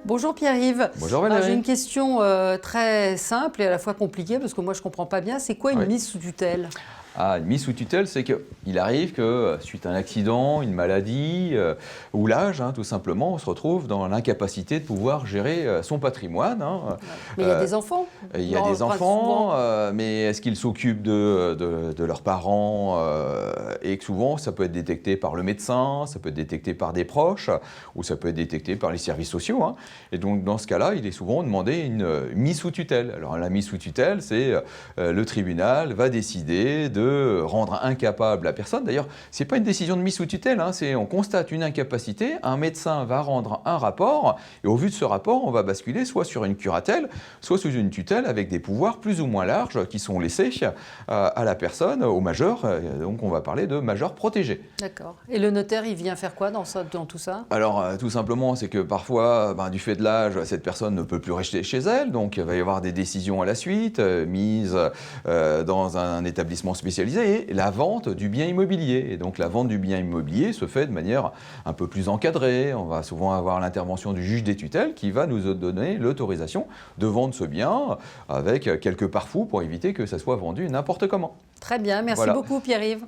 Bonjour Pierre-Yves. Bonjour Valérie. J'ai une question très simple et à la fois compliquée parce que moi je ne comprends pas bien. C'est quoi une mise sous tutelle? Une mise sous tutelle, c'est qu'il arrive que suite à un accident, une maladie ou l'âge, tout simplement, on se retrouve dans l'incapacité de pouvoir gérer son patrimoine. Mais il y a des enfants. Il y a des enfants, mais est-ce qu'ils s'occupent de leurs parents et que souvent, ça peut être détecté par le médecin, ça peut être détecté par des proches ou ça peut être détecté par les services sociaux. Et donc, dans ce cas-là, il est souvent demandé une mise sous tutelle. Alors, la mise sous tutelle, c'est le tribunal va décider de rendre incapable la personne. D'ailleurs, ce n'est pas une décision de mise sous tutelle, c'est on constate une incapacité, un médecin va rendre un rapport, et au vu de ce rapport, on va basculer soit sur une curatelle, soit sous une tutelle avec des pouvoirs plus ou moins larges qui sont laissés à la personne, au majeur. Donc on va parler de majeur protégé. D'accord. Et le notaire, il vient faire quoi dans tout ça? Alors, tout simplement, c'est que parfois, du fait de l'âge, cette personne ne peut plus rester chez elle, donc il va y avoir des décisions à la suite, mises dans un établissement spécialisé, et la vente du bien immobilier. Et donc la vente du bien immobilier se fait de manière un peu plus encadrée. On va souvent avoir l'intervention du juge des tutelles qui va nous donner l'autorisation de vendre ce bien avec quelques pare-fous pour éviter que ça soit vendu n'importe comment. Très bien, merci beaucoup Pierre-Yves.